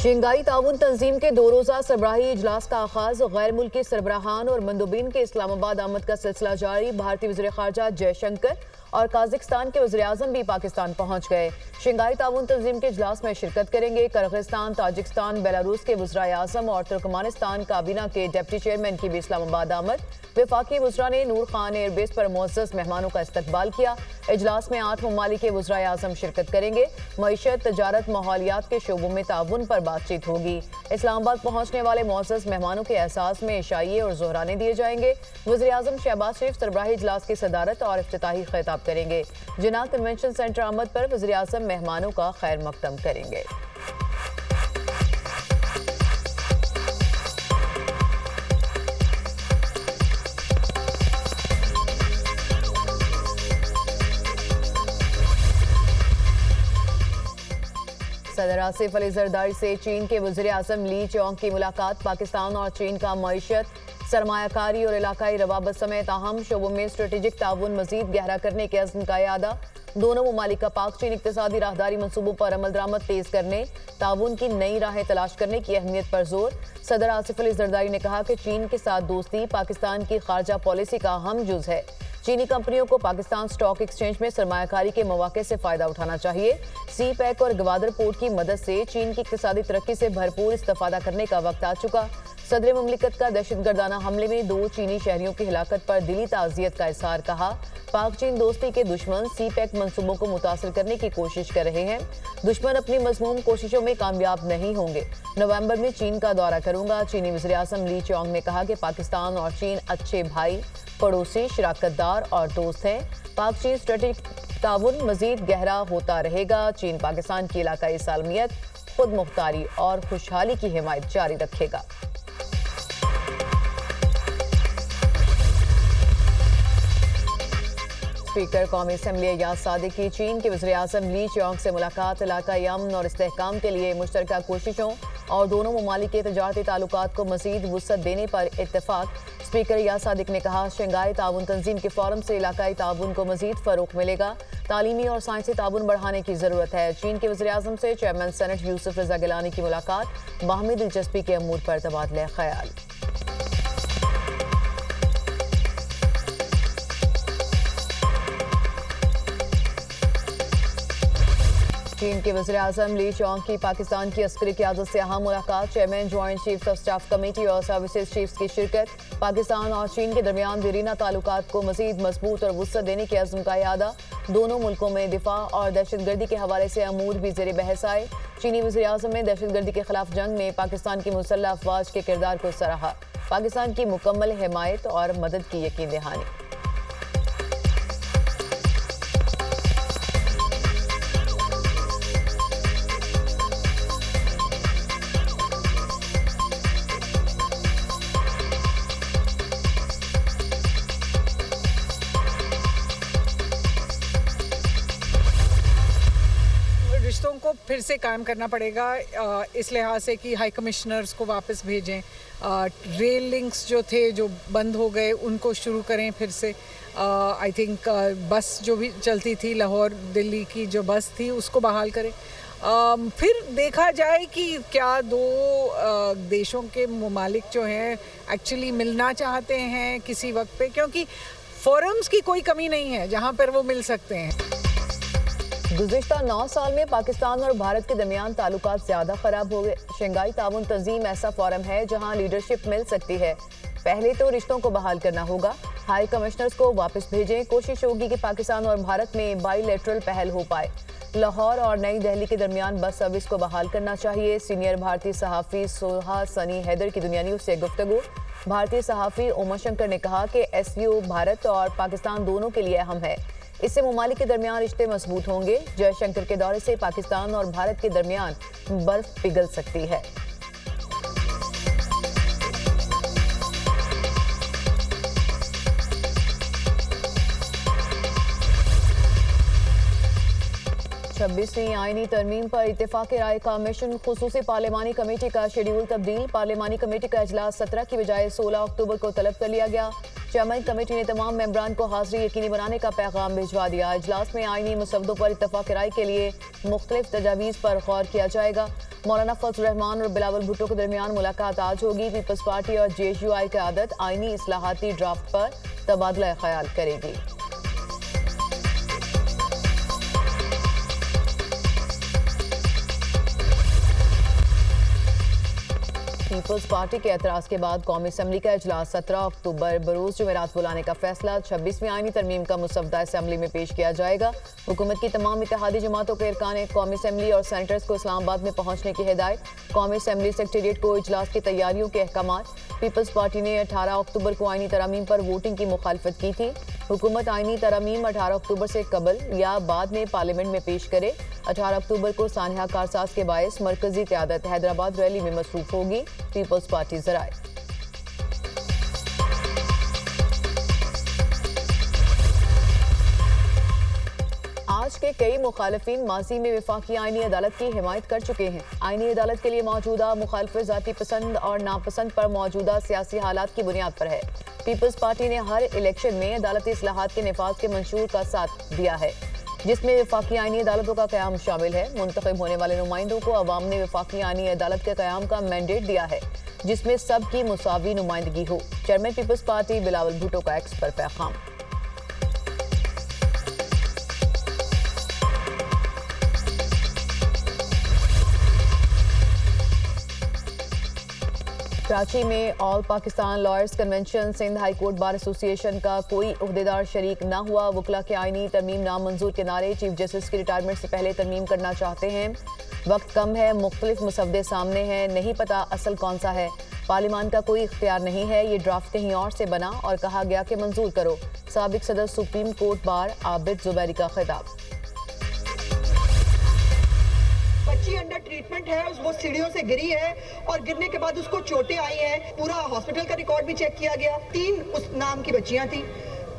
Shanghai ताउन तंजीम के 2 रोज़ा सरबराही इजलास का आगाज। गैर मुल्की सरबराहान और मंदूबीन के इस्लामाबाद आमद का सिलसिला जारी। भारतीय वज़ीर ख़ारजा जयशंकर और काज़ाकिस्तान के वज़ीर आज़म भी पाकिस्तान पहुंच गए। शंघाई ताउन तंजीम के इजलास में शिरकत करेंगे। किर्गिस्तान, ताजिकिस्तान, बेलारूस के वज़ीर आज़म और तुर्कमानिस्तान काबीना के डिप्टी चेयरमैन की भी इस्लामाबाद आमद। वफाकी वज़रा ने नूर खान एयरबेस पर मुअज़्ज़ज़ मेहमानों का इस्तकबाल किया। इजलास में 8 ममालिक के वज़ीर आज़म शिरकत करेंगे। मईशत, तजारत, माहौलियात के शोबों में ताउन पर बातचीत होगी। इस्लामाबाद पहुंचने वाले मुअज़्ज़ज़ मेहमानों के एहसास में इशाइये और ज़ोहराने दिए जाएंगे। वज़ीर आज़म शहबाज शरीफ सरबराही इजलास की सदारत और इफ्तिताही खिताब करेंगे। जिन्ना कन्वेंशन सेंटर आमद पर वज़ीर आज़म मेहमानों का खैर मकदम करेंगे। सदर आसिफ अली जरदारी से चीन के वज़ीर आज़म ली चियांग की मुलाकात। पाकिस्तान और चीन का मईशत, सरमायाकारी और इलाकाई रवाबत समेत अहम शोबों में स्ट्रेटेजिक ताउन मजीद गहरा करने के अज़्म का इरादा। दोनों ममालिक का पाक चीन इक्तिसादी राहदारी मनसूबों पर अमल दरामद तेज करने, ताउन की नई राहें तलाश करने की अहमियत पर जोर। सदर आसिफ अली जरदारी ने कहा कि चीन के साथ दोस्ती पाकिस्तान की खारजा पॉलिसी का अहम जुज़ है। चीनी कंपनियों को पाकिस्तान स्टॉक एक्सचेंज में सरमायाकारी के मौके से फायदा उठाना चाहिए। सी पैक और गवादर पोर्ट की मदद से चीन की इक्तिसादी तरक्की से भरपूर इस्तेफादा करने का वक्त आ चुका। सदर मुमलिकत का दहशतगर्दाना हमले में 2 चीनी शहरियों की हिलाकत पर दिली ताज़ियत का इज़हार। कहा, पाक चीन दोस्ती के दुश्मन सी पैक मंसूबों को मुतासिर करने की कोशिश कर रहे हैं। दुश्मन अपनी मज़मूम कोशिशों में कामयाब नहीं होंगे। नवंबर में चीन का दौरा करूंगा। चीनी वज़ीर आज़म ली चियांग ने कहा कि पाकिस्तान और चीन अच्छे भाई, पड़ोसी, शराकतदार और दोस्त हैं। पाक चीन स्ट्रेटेजिक ताउन मजीद गहरा होता रहेगा। चीन पाकिस्तान की इलाकाई सालमियत, खुद मुख्तारी और खुशहाली की हिमायत जारी रखेगा। स्पीकर कौमी असम्बली अय्याज सादिक की चीन के वज़ीर आज़म ली चियांग से मुलाकात। इलाकाई अमन और इस्तेहकाम के लिए मुश्तरका कोशिशों और दोनों ममालिक के तजारती ताल्लुकात को मज़ीद वुसअत देने पर इत्तेफाक। स्पीकर अय्याज सादिक ने कहा, शंघाई ताउन तंजीम के फोरम से इलाकाई ताउन को मज़ीद फ़रोग़ मिलेगा। तालीमी और साइंसी ताउन बढ़ाने की ज़रूरत है। चीन के वज़ीर आज़म से चेयरमैन सेनेट यूसुफ रज़ा गिलानी की मुलाकात। बाहमी दिलचस्पी के अमूर पर तबादला ख्याल। चीन के वज़ीर आज़म ली चियांग की पाकिस्तान की अस्करी क़यादत से अहम मुलाकात। Chairman joint chiefs of staff committee और सर्विसेज चीफ्स की शिरकत। पाकिस्तान और चीन के दरमियान देरीना ताल्लुकात को मज़ीद मजबूत और वुसअत देने के अज़्म का इरादा। दोनों मुल्कों में दिफा और दहशतगर्दी के हवाले से अमूर भी ज़ेर बहस आए। चीनी वज़ीर आज़म ने दहशतगर्दी के खिलाफ जंग में पाकिस्तान की मुसल्लह अफवाज के किरदार को सराहा। पाकिस्तान की मुकम्मल हिमायत और मदद की यकीन दहानी। रिश्तों को फिर से कायम करना पड़ेगा, इस लिहाज से कि हाई कमिश्नर्स को वापस भेजें। रेल लिंक्स जो थे जो बंद हो गए उनको शुरू करें फिर से। आई थिंक बस जो भी चलती थी लाहौर दिल्ली की जो बस थी उसको बहाल करें। फिर देखा जाए कि क्या दो देशों के ममालिक जो हैं एक्चुअली मिलना चाहते हैं किसी वक्त पे, क्योंकि फोरम्स की कोई कमी नहीं है जहाँ पर वो मिल सकते हैं। गुज़िश्ता 9 साल में पाकिस्तान और भारत के दरमियान ताल्लुकात ज़्यादा ख़राब हो गए। शंघाई ताउन तंजीम ऐसा फोरम है जहां लीडरशिप मिल सकती है। पहले तो रिश्तों को बहाल करना होगा, हाई कमिश्नर्स को वापस भेजें। कोशिश होगी कि पाकिस्तान और भारत में बाईलेटरल पहल हो पाए। लाहौर और नई दिल्ली के दरमियान बस सर्विस को बहाल करना चाहिए। सीनियर भारतीय सहाफ़ी सोहा सनी हैदर की दुनिया न्यूज़ से गुफ्तगू। भारतीय सहाफ़ी उमा शंकर ने कहा कि SCO भारत और पाकिस्तान दोनों के लिए अहम है। इससे ममालिक के दरमियान रिश्ते मजबूत होंगे। जयशंकर के दौरे से पाकिस्तान और भारत के दरमियान बर्फ पिघल सकती है। छब्बीसवीं आईनी तरमीम पर इत्तेफाक राय का मिशन। खुसूसी पार्लिमानी कमेटी का शेड्यूल तब्दील। पार्लिमानी कमेटी का इजलास 17 की बजाय 16 अक्टूबर को तलब कर लिया गया। चेयरमैन कमेटी ने तमाम मेंबरान को हाजिरी यकीनी बनाने का पैगाम भिजवा दिया। इजलास में आईनी मसवदों पर इत्तफाक राय के लिए मुख्तलिफ तजावीज़ पर गौर किया जाएगा। मौलाना फजल रहमान और बिलावल भुट्टो के दरमियान मुलाकात आज होगी। पीपल्स पार्टी और JSUI क़यादत आईनी इस्लाहाती ड्राफ्ट पर तबादला ख्याल करेगी। पीपल्स पार्टी के एतराज़ के बाद कौमी असम्बली का इजलास 17 अक्टूबर बरोज़ जुमेरात बुलाने का फैसला। 26वीं आईनी तरमीम का मुसवदा असम्बली में पेश किया जाएगा। हुकूमत की तमाम इत्तेहादी जमातों के अरकान कौमी असम्बली और सेनेटर्स को इस्लामाबाद में पहुंचने की हिदायत। कौमी असम्बली सेक्रेटेरिएट को इजलास की तैयारियों के अहकामात। पीपल्स पार्टी ने 18 अक्टूबर को आईनी तरमीम पर वोटिंग की मुखालफत की थी। हुकूमत आईनी तरमीम 18 अक्टूबर से कबल या बाद में पार्लियामेंट में पेश करे। 18 अक्टूबर को सानहा कारसाज के बायस मरकजी क़यादत हैदराबाद रैली में मसरूफ होगी। पीपल्स पार्टी ज़राए आज के कई मुखालिफिन माजी में वफाकी आईनी अदालत की हिमायत कर चुके हैं। आईनी अदालत के लिए मौजूदा मुखालफत ज़ाती पसंद और नापसंद पर मौजूदा सियासी हालात की बुनियाद पर है। पीपल्स पार्टी ने हर इलेक्शन में अदालती इस्लाहात के निफाज के मंशूर का साथ दिया है, जिसमें वफाकी आईनी अदालतों का क़याम शामिल है। मुंतखब होने वाले नुमाइंदों को अवाम ने वफाकी आईनी अदालत के क़याम का मैंडेट दिया है, जिसमें सबकी मुसावी नुमाइंदगी हो। Chairman People's Party Bilawal Bhutto का एक्स पर पैगाम। कराची में all Pakistan lawyers convention Sindh high court bar association का कोई उहदेदार शरीक न हुआ। वकला के आईनी तरमीम नामंजूर के नारे। चीफ जस्टिस की रिटायरमेंट से पहले तरमीम करना चाहते हैं। वक्त कम है, मुख्तलिफ मसवदे सामने हैं, नहीं पता असल कौन सा है। पार्लियामान का कोई इख्तियार नहीं है, ये ड्राफ्ट कहीं और से बना और कहा गया कि मंजूर करो। साबिक सदर supreme court bar Abid Zubairi का खिताब। बच्ची अंडर ट्रीटमेंट है, वो सीढ़ियों से गिरी है और गिरने के बाद उसको चोटें आई हैं। पूरा हॉस्पिटल का रिकॉर्ड भी चेक किया गया। 3 उस नाम की बच्चियां थी।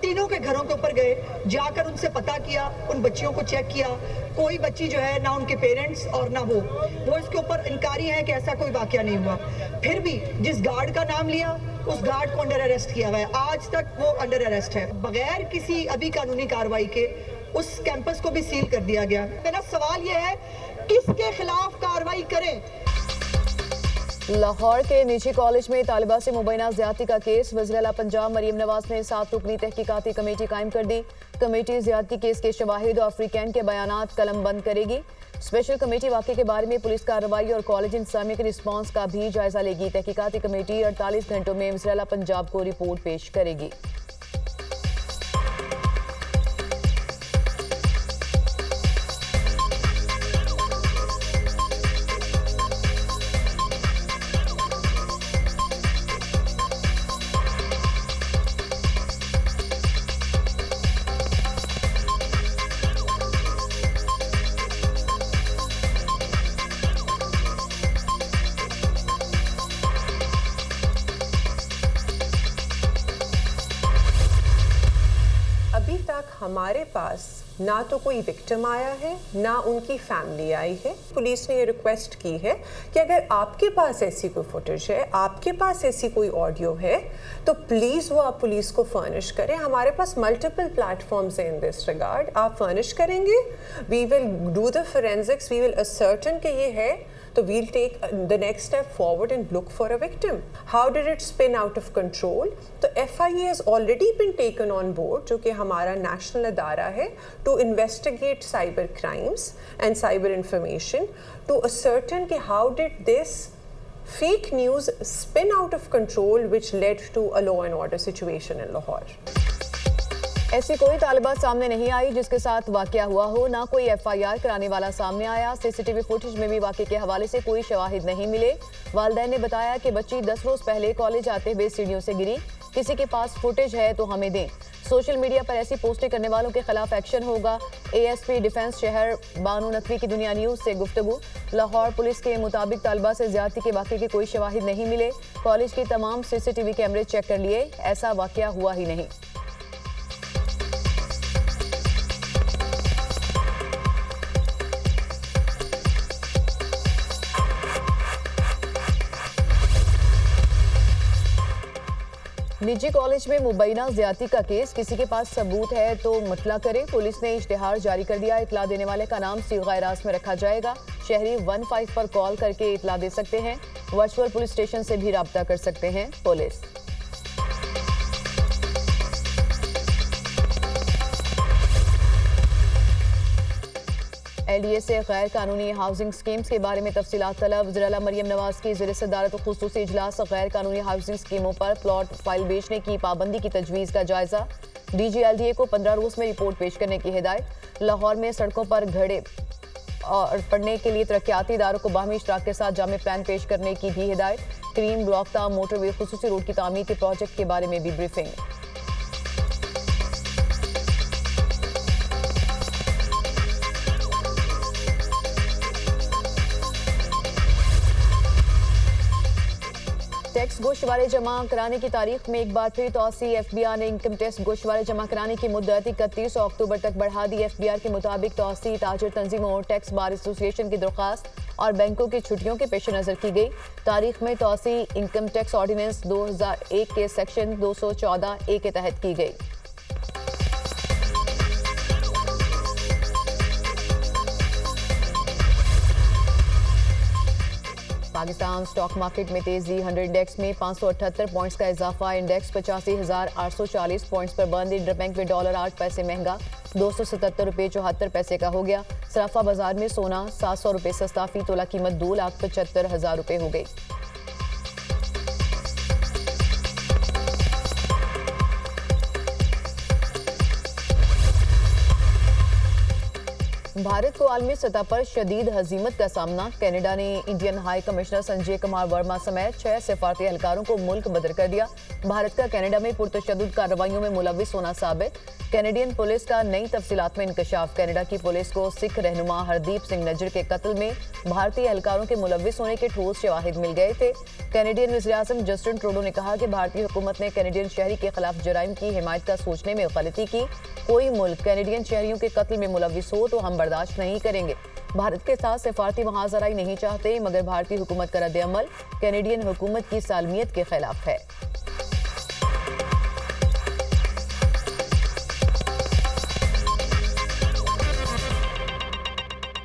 तीनों के घरों के ऊपर गए, जाकर उनसे पता किया, उन बच्चियों को चेक किया। कोई बच्ची जो है ना उनके पेरेंट्स और ना वो इसके ऊपर इनकारी है कि ऐसा कोई वाकया नहीं हुआ। फिर भी जिस गार्ड का नाम लिया उस गार्ड को अंडर अरेस्ट किया हुआ है। आज तक वो अंडर अरेस्ट है। बगैर किसी अभी कानूनी कार्रवाई के उस कैंपस को भी सील कर दिया गया। मेरा सवाल ये है, किसके खिलाफ कार्रवाई करें? लाहौर के निजी कॉलेज में तालिबा से मुबैना ज्यादती का केस। वज़ीर आला पंजाब मरीम नवाज ने 7 रुकनी तहकीकाती कमेटी कायम कर दी। कमेटी ज्यादती केस के शवाहिद और अफ्रीकैन के बयानात कलम बंद करेगी। स्पेशल कमेटी वाक़े के बारे में पुलिस कार्रवाई और कॉलेज इंतजामिया के रिस्पांस का भी जायजा लेगी। तहकीकाती कमेटी 48 घंटों में वज़ीर आला पंजाब को रिपोर्ट पेश करेगी। अभी तक हमारे पास ना तो कोई विक्टिम आया है ना उनकी फैमिली आई है। पुलिस ने ये रिक्वेस्ट की है कि अगर आपके पास ऐसी कोई फुटेज है, आपके पास ऐसी कोई ऑडियो है, तो प्लीज़ वो आप पुलिस को फर्निश करें। हमारे पास मल्टीपल प्लेटफॉर्म्स हैं इन दिस रिगार्ड। आप फर्निश करेंगे, we will do the forensics, we will ascertain कि ये है, तो we'll take the next step forward and look for a victim. How did it spin out of control? तो FIA has already been taken on board, जो कि हमारा national अदारा है, to investigate cyber crimes and cyber information, to ascertain कि how did this fake news spin out of control which led to a law and order situation in Lahore. ऐसी कोई तालिबात सामने नहीं आई जिसके साथ वाकया हुआ हो, ना कोई FIR कराने वाला सामने आया। CCTV फुटेज में भी वाकये के हवाले से कोई शवाहिद नहीं मिले। वालिदैन ने बताया कि बच्ची 10 रोज पहले कॉलेज आते हुए सीढ़ियों से गिरी। किसी के पास फुटेज है तो हमें दें। सोशल मीडिया पर ऐसी पोस्टें करने वालों के खिलाफ एक्शन होगा। ASP डिफेंस शहर बानू नकवी की दुनिया न्यूज़ से गुफ्तगू। लाहौर पुलिस के मुताबिक तालिबा से ज्यादती के वाकये के कोई शवाहिद नहीं मिले। कॉलेज की तमाम CCTV कैमरे चेक कर लिए, ऐसा वाकया हुआ ही नहीं। निजी कॉलेज में मुबैना ज्यादती का केस, किसी के पास सबूत है तो मुतला करें। पुलिस ने इश्तिहार जारी कर दिया। इतला देने वाले का नाम सीगा-ए-रास्त में रखा जाएगा। शहरी 15 पर कॉल करके इतला दे सकते हैं। वर्चुअल पुलिस स्टेशन से भी राब्ता कर सकते हैं पुलिस। LDA से गैर कानूनी हाउसिंग स्कीम्स के बारे में तफसीलात तलब। वज़ीर-ए-आला मरियम नवाज की ज़ेर सदारत खुसूसी इजलास। गैर कानूनी हाउसिंग स्कीमों पर प्लॉट फाइल बेचने की पाबंदी की तजवीज़ का जायजा। DG LDA को 15 रोज़ में रिपोर्ट पेश करने की हिदायत। लाहौर में सड़कों पर घड़े और पड़ने के लिए तरक्याती इदारों को बाहमी इश्तराक के साथ जामे प्लान पेश करने की भी हिदायत। क्रीम ब्लॉकता मोटरवे खुसूसी रोड की तामीर के प्रोजेक्ट के बारे में भी ब्रीफिंग। टैक्स गोशवारे जमा कराने की तारीख में एक बार फिर तौसी। FBI ने इनकम टैक्स गोशवारे जमा कराने की मुद्दत 31 अक्टूबर तक बढ़ा दी। FBR के मुताबिक तौसी ताजिर तंजीमों और टैक्स बार एसोसिएशन की दरख्वास्त और बैंकों की छुट्टियों के पेश नज़र की गई। तारीख में तौसी इनकम टैक्स ऑर्डिनेंस 2001 के सेक्शन 214A के तहत की गई। पाकिस्तान स्टॉक मार्केट में तेजी। 100 इंडेक्स में 578 पॉइंट्स का इजाफा। इंडेक्स 85,840 पॉइंट्स पर बंद। इंटरबैंक में डॉलर 8 पैसे महंगा 277 रुपये 74 पैसे का हो गया। सराफा बाजार में सोना 700 रुपये सस्ता। फी तोला कीमत 2,75,000 रुपये हो गई। भारत को आलमी सतह पर शदीद हजीमत का सामना। कनाडा ने Indian high commissioner Sanjay Kumar Verma समेत 6 सिफारती एहलकारों को मुल्क बदर कर दिया। भारत का कनाडा में पुरतशद्दुद कार्रवाइयों में मुलविस होना साबित। कैनेडियन पुलिस का नई तफसीलात में इंकशाफ। कनाडा की पुलिस को सिख रहनुमा हरदीप सिंह नज्जर के कत्ल में भारतीय एहलकारों के मुलविस होने के ठोस शवाहिद मिल गए थे। कैनेडियन वज़ीर-ए-आज़म जस्टिन ट्रूडो ने कहा कि भारतीय हुकूमत ने कैनेडियन शहरी के खिलाफ जराइम की हिमायत का सोचने में गलती की। कोई मुल्क कैनेडियन शहरियों के कत्ल में मुलविस हो तो हम बर्दाश्त नहीं करेंगे। भारत के साथ सिफारती मुहाज़राई नहीं चाहते, मगर भारतीय हुकूमत का रद्द-ए-अमल कैनेडियन हुकूमत की सालमियत के खिलाफ है।